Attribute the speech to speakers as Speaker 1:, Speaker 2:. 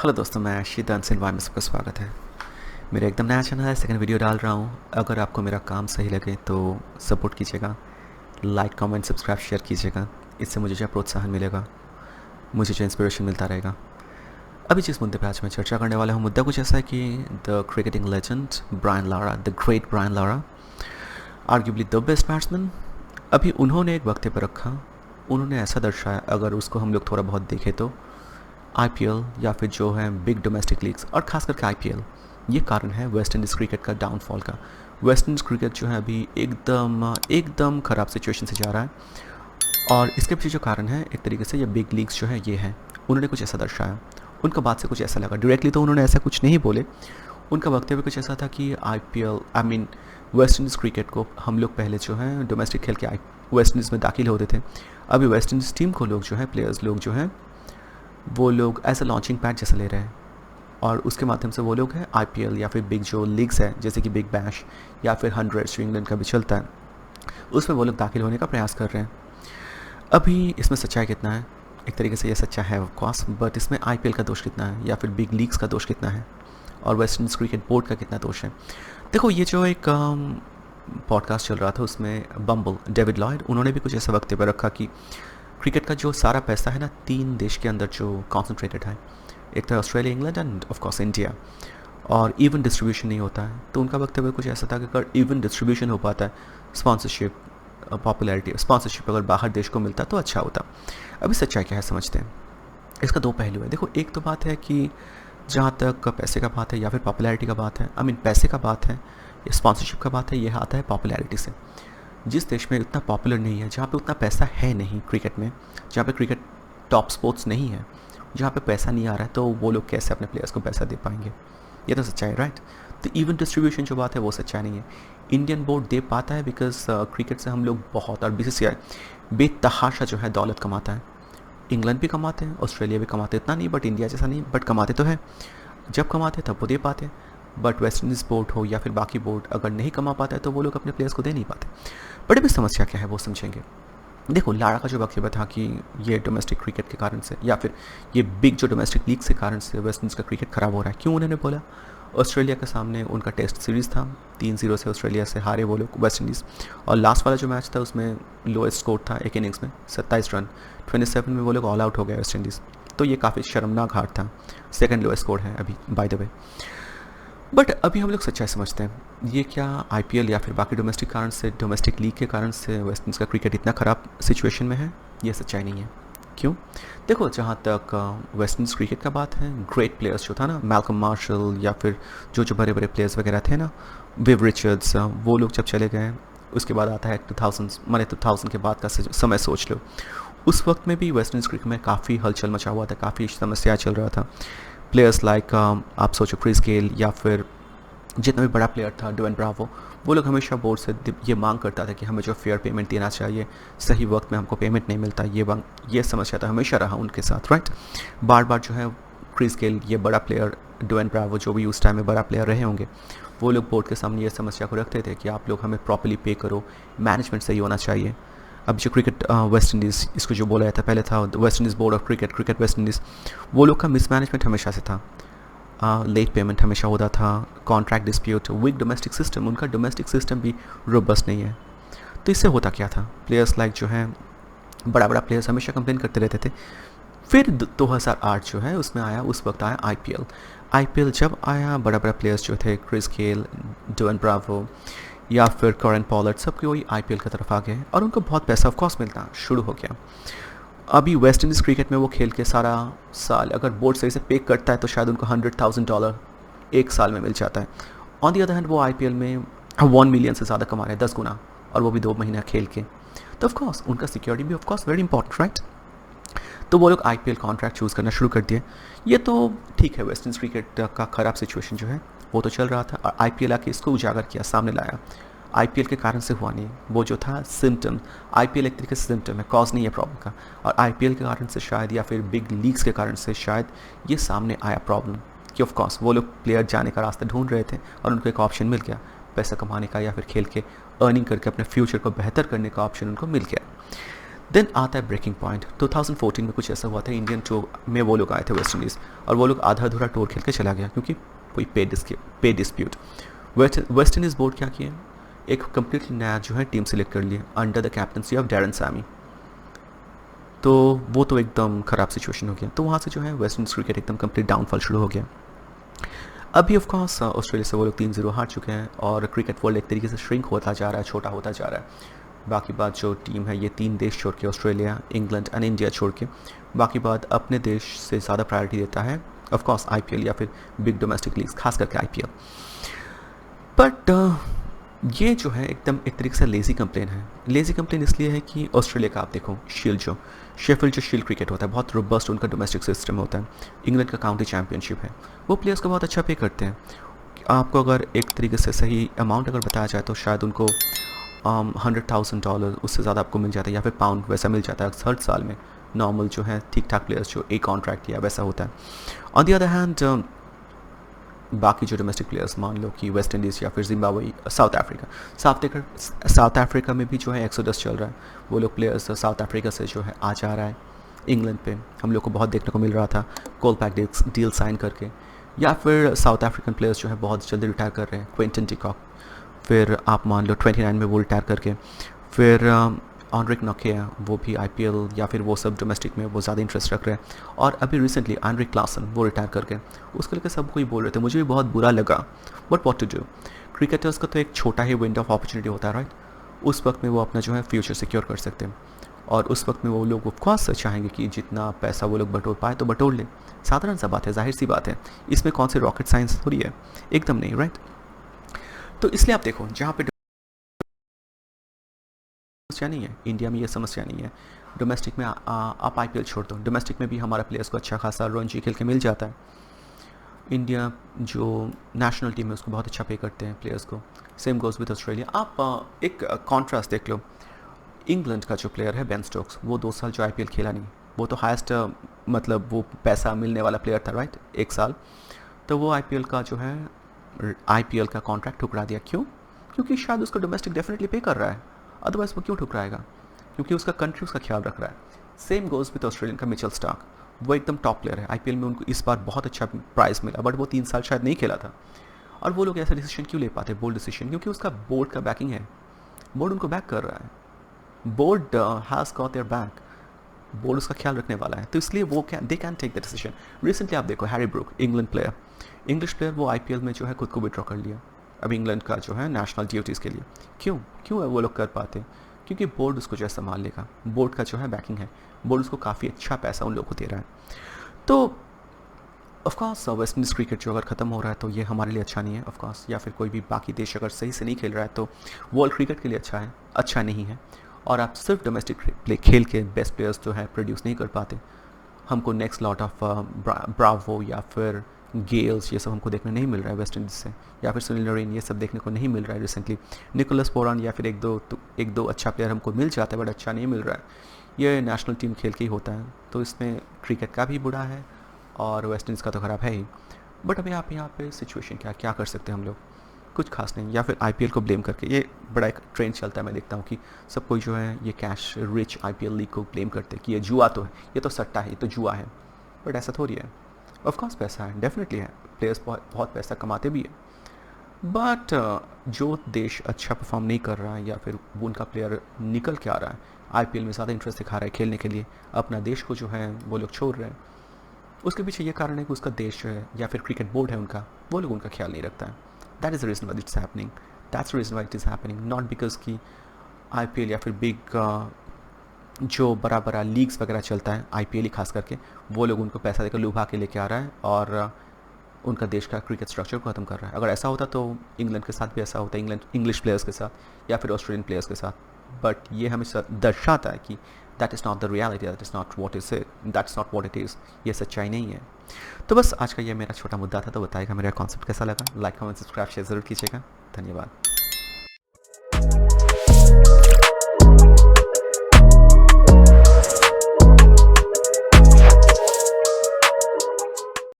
Speaker 1: Hello दोस्तों, मैं आशीष dancing Y में सबका स्वागत है। मेरा एकदम नया चैनल है, सेकंड वीडियो डाल रहा हूँ। अगर आपको मेरा काम सही लगे तो सपोर्ट कीजिएगा, लाइक कमेंट सब्सक्राइब शेयर कीजिएगा। इससे मुझे जो प्रोत्साहन मिलेगा, मुझे जो इंस्पिरेशन मिलता रहेगा। अभी जिस मुद्दे पे आज मैं चर्चा करने वाला हूँ, मुद्दा कुछ ऐसा है कि the cricketing legend Brian Lara, the great Brian Lara, arguably the best batsman, अभी उन्होंने एक वक्ते पर रखा। उन्होंने ऐसा दर्शाया, अगर उसको हम लोग थोड़ा बहुत देखें तो आईपीएल या फिर जो है बिग डोमेस्टिक लीग्स और ख़ास करके आईपीएल, ये कारण है वेस्ट इंडीज़ क्रिकेट का डाउनफॉल का। वेस्ट इंडीज़ क्रिकेट जो है अभी एकदम एकदम ख़राब सिचुएशन से जा रहा है, और इसके पीछे जो कारण है एक तरीके से ये बिग लीग्स जो है ये है। उन्होंने कुछ ऐसा दर्शाया, उनका बात से कुछ ऐसा लगा। डायरेक्टली तो उन्होंने ऐसा कुछ नहीं बोले, उनका वक्तव्य कुछ ऐसा था कि आईपीएल वेस्ट इंडीज़ क्रिकेट को हम लोग पहले जो है डोमेस्टिक खेल के वेस्ट इंडीज़ में दाखिल होते थे। अभी वेस्ट इंडीज़ टीम को लोग जो है प्लेयर्स लोग जो हैं वो लोग एज अ लॉन्चिंग पैड जैसे ले रहे हैं, और उसके माध्यम से वो लोग हैं आईपीएल या फिर बिग जो लीग्स है जैसे कि बिग बैश या फिर 100 जो इंग्लैंड का भी चलता है, उसमें वो लोग दाखिल होने का प्रयास कर रहे हैं। अभी इसमें सच्चाई कितना है? एक तरीके से ये सच्चा है ऑफ कोर्स, बट इसमें आईपीएल का दोष कितना है या फिर बिग लीग्स का दोष कितना है, और वेस्ट इंडीज़ क्रिकेट बोर्ड का कितना दोष है? देखो, ये जो एक पॉडकास्ट चल रहा था उसमें बम्बल डेविड लॉयड, उन्होंने भी कुछ ऐसा वक्तव्य रखा कि क्रिकेट का जो सारा पैसा है ना, 3 देश के अंदर जो कॉन्सेंट्रेटेड है, एक तो Australia, England end of course India, और इवन डिस्ट्रीब्यूशन नहीं होता है। तो उनका वक्तव्य कुछ ऐसा था कि अगर इवन डिस्ट्रीब्यूशन हो पाता है, स्पॉन्सरशिप पॉपुलैरिटी स्पॉन्सरशिप अगर बाहर देश को मिलता तो अच्छा होता। अभी सच्चाई क्या है समझते हैं। इसका 2 पहलू है। देखो, एक तो बात है कि जहाँ तक पैसे का बात है या फिर पॉपुलैरिटी का बात है, पैसे का बात है या स्पॉन्सरशिप का बात है, यह आता है पॉपुलैरिटी से। जिस देश में उतना पॉपुलर नहीं है, जहाँ पे उतना पैसा है नहीं क्रिकेट में, जहाँ पे क्रिकेट टॉप स्पोर्ट्स नहीं है, जहाँ पे पैसा नहीं आ रहा है, तो वो लोग कैसे अपने प्लेयर्स को पैसा दे पाएंगे? ये तो सच्चाई है, राइट? तो इवन डिस्ट्रीब्यूशन जो बात है वो सच्चाई नहीं है। इंडियन बोर्ड दे पाता है बिकॉज क्रिकेट से हम लोग बहुत, और बीसीसीआई बेतहाशा जो है दौलत कमाता है। इंग्लैंड भी कमाते हैं, ऑस्ट्रेलिया भी कमाते, इतना नहीं बट इंडिया जैसा नहीं, बट कमाते तो है। जब कमाते तब वो दे पाते, बट वेस्ट इंडीज़ बोर्ड हो या फिर बाकी बोर्ड अगर नहीं कमा पाता है तो वो लोग अपने प्लेयर्स को दे नहीं पाते। बट अभी समस्या क्या है वो समझेंगे। देखो, लारा का जो वक्तव्य था कि ये डोमेस्टिक क्रिकेट के कारण से या फिर ये बिग जो डोमेस्टिक लीग के कारण से वेस्ट इंडीज़ का क्रिकेट ख़राब हो रहा है। क्यों उन्होंने बोला? ऑस्ट्रेलिया के सामने उनका टेस्ट सीरीज़ था, 3-0 से ऑस्ट्रेलिया से हारे वो लोग वेस्ट इंडीज़, और लास्ट वाला जो मैच था उसमें लोएस्ट स्कोर था एक इनिंग्स में 27 रन, 27 में वो लोग ऑल आउट हो गए वेस्ट इंडीज़। तो ये काफ़ी शर्मनाक हार था, सेकंड लोएस्ट स्कोर है अभी बाय द वे। बट अभी हम लोग सच्चाई समझते हैं, ये क्या आईपीएल या फिर बाकी डोमेस्टिक कारण से, डोमेस्टिक लीग के कारण से वेस्ट इंडीज़ का क्रिकेट इतना ख़राब सिचुएशन में है? ये सच्चाई नहीं है। क्यों? देखो, जहाँ तक वेस्ट इंडीज़ क्रिकेट का बात है, ग्रेट प्लेयर्स जो था ना, मैल्कम मार्शल या फिर जो बड़े बड़े प्लेयर्स वगैरह थे ना, विव रिचर्ड्स, वो लोग जब चले गए, उसके बाद आता है 2000 के बाद का समय सोच लो। उस वक्त में भी वेस्ट इंडीज़ क्रिकेट में काफ़ी हलचल मचा हुआ था, काफ़ी समस्या चल रहा था। प्लेयर्स लाइक आप सोचो क्रिस गेल या फिर जितना भी बड़ा प्लेयर था डुएन ब्रावो, वो लोग हमेशा बोर्ड से ये मांग करता था कि हमें जो फेयर पेमेंट देना चाहिए, सही वक्त में हमको पेमेंट नहीं मिलता, ये समस्या था हमेशा रहा उनके साथ, राइट? बार बार जो है क्रिस गेल, ये बड़ा प्लेयर, डुएन ब्रावो जो भी उस टाइम में बड़ा प्लेयर रहे होंगे, वो लोग बोर्ड के सामने ये समस्या को रखते थे कि आप लोग हमें प्रॉपर्ली पे करो, मैनेजमेंट सही होना चाहिए। अब जो क्रिकेट वेस्ट इंडीज़, इसको जो बोला जाता पहले था West Indies board of cricket West Indies, वो लोग का मिसमैनेजमेंट हमेशा से था। लेट पेमेंट हमेशा होता था, contract dispute, weak domestic system, उनका डोमेस्टिक सिस्टम भी रोबस्ट नहीं है। तो इससे होता क्या था? प्लेयर्स लाइक जो है बड़ा बड़ा प्लेयर्स हमेशा कंप्लेन करते रहते थे। फिर 2008 जो है उसमें आया, उस वक्त आया आईपीएल जब आया, बड़ा बड़ा प्लेयर्स जो थे क्रिस गेल, डुएन ब्रावो या फिर कॉरेन पॉलर्ड, सबके वही आईपीएल की तरफ आ गए और उनको बहुत पैसा ऑफ कोर्स मिलता शुरू हो गया। अभी वेस्ट इंडीज़ क्रिकेट में वो खेल के सारा साल अगर बोर्ड सही से पे करता है तो शायद उनको $100,000 एक साल में मिल जाता है। ऑन दी अदर हैंड वो आईपीएल में 1 मिलियन से ज़्यादा कमा रहे हैं, 10 गुना, और वो भी 2 महीना खेल के। तो ऑफ कोर्स उनका सिक्योरिटी भी of course very important, right? तो वो लोग आईपीएल कॉन्ट्रैक्ट चूज़ करना शुरू कर दिए। ये तो ठीक है, वेस्ट इंडीज़ क्रिकेट का ख़राब सिचुएशन जो है वो तो चल रहा था, और आईपीएल आके इसको उजागर किया, सामने लाया। आईपीएल के कारण से हुआ नहीं, वो जो था सिम्टम, आईपीएल एक तरीके से सिम्टम है, कॉज नहीं है प्रॉब्लम का, और आईपीएल के कारण से शायद या फिर बिग लीग्स के कारण से शायद ये सामने आया प्रॉब्लम कि ऑफ कोर्स वो लोग प्लेयर जाने का रास्ता ढूंढ रहे थे और उनको एक ऑप्शन मिल गया पैसा कमाने का या फिर खेल के अर्निंग करके अपने फ्यूचर को बेहतर करने का ऑप्शन उनको मिल गया। देन आता है ब्रेकिंग पॉइंट। 2014 में कुछ ऐसा हुआ था, इंडियन टूर में वो लोग आए थे वेस्ट इंडीज़, और वो लोग आधा अधूरा टूर खेल के चला गया क्योंकि कोई पे डिस्प्यूट। वेस्ट इंडीज़ बोर्ड क्या किया, एक कम्प्लीटली नया जो है टीम सेलेक्ट कर लिए under the captaincy of Darren Sami. तो वो तो एकदम ख़राब सिचुएशन हो गया, तो वहाँ से जो है वेस्ट इंडीज़ क्रिकेट एकदम कंप्लीट डाउनफॉल शुरू हो गया। अभी ऑफ कोर्स ऑस्ट्रेलिया से वो लोग 3-0 हार चुके हैं और क्रिकेट वर्ल्ड एक तरीके से श्रिंक होता जा रहा है, छोटा होता जा रहा है। बाकी बात जो टीम है ये 3 देश छोड़ के, ऑस्ट्रेलिया, इंग्लैंड एंड इंडिया छोड़ के, बाकी बात अपने देश से ज़्यादा प्रायोरिटी देता है ऑफ कोर्स आईपीएल या फिर बिग डोमेस्टिक लीग्स, खास करके आईपीएल। बट ये जो है एकदम एक तरीके से लेज़ी कंप्लेन है। लेज़ी कंप्लेन इसलिए है कि ऑस्ट्रेलिया का आप देखो शेफील्ड जो शील्ड क्रिकेट होता है बहुत रोबस्ट उनका डोमेस्टिक सिस्टम होता है। इंग्लैंड का काउंटी चैंपियनशिप है, वो प्लेयर्स को बहुत अच्छा पे करते हैं। आपको अगर एक तरीके से सही अमाउंट अगर बताया जाए तो शायद उनको $100,000 उससे ज़्यादा आपको मिल जाता है, या फिर पाउंड वैसा मिल जाता है हर साल में। नॉर्मल जो है ठीक ठाक प्लेयर्स जो एक कॉन्ट्रैक्ट या वैसा होता है। ऑन दी अदर हैंड बाकी जो डोमेस्टिक प्लेयर्स मान लो कि वेस्ट इंडीज़ या फिर जिम्बाब्वे, साउथ अफ्रीका में भी जो है एक्सोडस चल रहा है। वो लोग प्लेयर्स साउथ अफ्रीका से जो है आ जा रहा है इंग्लैंड पे, हम लोग को बहुत देखने को मिल रहा था कोलपैक डील साइन करके। या फिर साउथ अफ्रीकन प्लेयर्स जो है बहुत जल्दी रिटायर कर रहे हैं, क्विंटन डिकॉक, फिर आप मान लो 29 में वो रिटायर करके, फिर ऑनरिक नोकिया वो भी आईपीएल या फिर वो सब डोमेस्टिक में वो ज़्यादा इंटरेस्ट रख रहे हैं। और अभी रिसेंटली एंड्रिक क्लासन वो रिटायर करके, उसके लेकर सब कोई बोल रहे थे, मुझे भी बहुत बुरा लगा। But what to do, cricketers का तो एक छोटा ही विंडो ऑफ अपॉर्चुनिटी होता है, राइट। उस वक्त में वो अपना जो है फ्यूचर सिक्योर कर सकते हैं, और उस वक्त में वो लोग ऑफकोर्स चाहेंगे कि जितना पैसा वो लोग बटोर पाए तो बटोर ले। साधारण सा बात है, जाहिर सी बात है, इसमें कौन सी रॉकेट साइंस थोड़ी है, एकदम नहीं, राइट। तो इसलिए आप देखो जहाँ पे समस्या नहीं है, इंडिया में ये समस्या नहीं है। डोमेस्टिक में आप आईपीएल छोड़ दो, डोमेस्टिक में भी हमारा प्लेयर्स को अच्छा खासा रणजी खेल के मिल जाता है। इंडिया जो नेशनल टीम है उसको बहुत अच्छा पे करते हैं प्लेयर्स को। Same goes with Australia. आप एक कॉन्ट्रास्ट देख लो, इंग्लैंड का जो प्लेयर है बेन स्टोक्स, वो 2 साल जो आईपीएल खेला नहीं, वो तो हाईएस्ट मतलब वो पैसा मिलने वाला प्लेयर था, राइट, 1 साल। तो वो आईपीएल का कॉन्ट्रैक्ट ठुकरा दिया। क्यों? क्योंकि शायद उसको डोमेस्टिक डेफिनेटली पे कर रहा है, अदरवाइज वो क्यों ठुकराएगा? क्योंकि उसका कंट्री उसका ख्याल रख रहा है। सेम गोज़ विद ऑस्ट्रेलियन का मिचेल स्टार्क, वो एकदम टॉप प्लेयर है। आईपीएल में उनको इस बार बहुत अच्छा प्राइज़ मिला, बट वो 3 साल शायद नहीं खेला था। और वो लोग ऐसा डिसीजन क्यों ले पाते, बोल्ड डिसीजन? क्योंकि उसका बोर्ड का बैकिंग है, बोर्ड उनको बैक कर रहा है, board has got their back, board उसका ख्याल रखने वाला है, तो इसलिए वो they can take the decision. Recently आप देखो हैरी ब्रूक, इंग्लिश प्लेयर, वो आईपीएल में जो है खुद को विड्रॉ कर लिया अब इंग्लैंड का जो है नेशनल ड्यूटीज़ के लिए। क्यों है वो लोग कर पाते? क्योंकि बोर्ड उसको जो है संभाल लेगा, बोर्ड का जो है बैकिंग है, बोर्ड उसको काफ़ी अच्छा पैसा उन लोगों को दे रहा है। तो ऑफकोर्स वेस्ट इंडीज़ क्रिकेट जो अगर ख़त्म हो रहा है तो ये हमारे लिए अच्छा नहीं है ऑफकोर्स, या फिर कोई भी बाकी देश अगर सही से नहीं खेल रहा है तो वर्ल्ड क्रिकेट के लिए अच्छा नहीं है। और आप सिर्फ डोमेस्टिक प्ले खेल के बेस्ट प्लेयर्स जो है प्रोड्यूस नहीं कर पाते। हमको नेक्स्ट लॉट ऑफ ब्रावो या फिर गेल्स ये सब हमको देखने नहीं मिल रहा है वेस्ट इंडीज़ से, या फिर सुनील नरेन, ये सब देखने को नहीं मिल रहा है रिसेंटली। निकोलस पोरान या फिर एक दो अच्छा प्लेयर हमको मिल जाता है, बट अच्छा नहीं मिल रहा है। ये नेशनल टीम खेल के ही होता है, तो इसमें क्रिकेट का भी बुरा है और वेस्ट इंडीज़ का तो ख़राब है ही। बट अभी आप यहाँ पे सिचुएशन क्या कर सकते हैं हम लोग? कुछ खास नहीं, या फिर आईपीएल को ब्लेम करके। ये बड़ा एक ट्रेंड चलता है, मैं देखता हूँ कि सब कोई जो है ये कैश रिच आईपीएल लीग को ब्लेम करते हैं कि ये जुआ तो है, ये तो सट्टा है, ये तो जुआ है। बट ऐसा थोड़ी है, ऑफकोर्स पैसा है, डेफिनेटली है, प्लेयर्स बहुत पैसा कमाते भी है। बट जो देश अच्छा परफॉर्म नहीं कर रहा है या फिर वो उनका प्लेयर निकल के आ रहा है आईपीएल में, ज़्यादा इंटरेस्ट दिखा रहा है खेलने के लिए, अपना देश को जो है वो लोग छोड़ रहे हैं, उसके पीछे ये कारण है कि उसका देश जो है या फिर क्रिकेट बोर्ड है उनका, वो लोग उनका ख्याल नहीं रखता है। That is the reason why it's happening, that's the reason why it is happening, not because कि आईपीएल या फिर बिग जो बड़ा लीग्स वगैरह चलता है, आईपीएल ही खास करके, वो लोग उनको पैसा देकर लुभा के लेके आ रहा है और उनका देश का क्रिकेट स्ट्रक्चर को ख़त्म कर रहा है। अगर ऐसा होता तो इंग्लैंड के साथ भी ऐसा होता, इंग्लिश प्लेयर्स के साथ या फिर ऑस्ट्रेलियन प्लेयर्स के साथ। बट ये हमें दर्शाता है कि that is not the reality, that is not what it is, ये सच्चाई नहीं है। तो बस आज का ये मेरा छोटा मुद्दा था, तो बताइएगा मेरा कॉन्सेप्ट कैसा लगा। लाइक कमेंट सब्सक्राइब शेयर ज़रूर कीजिएगा। धन्यवाद।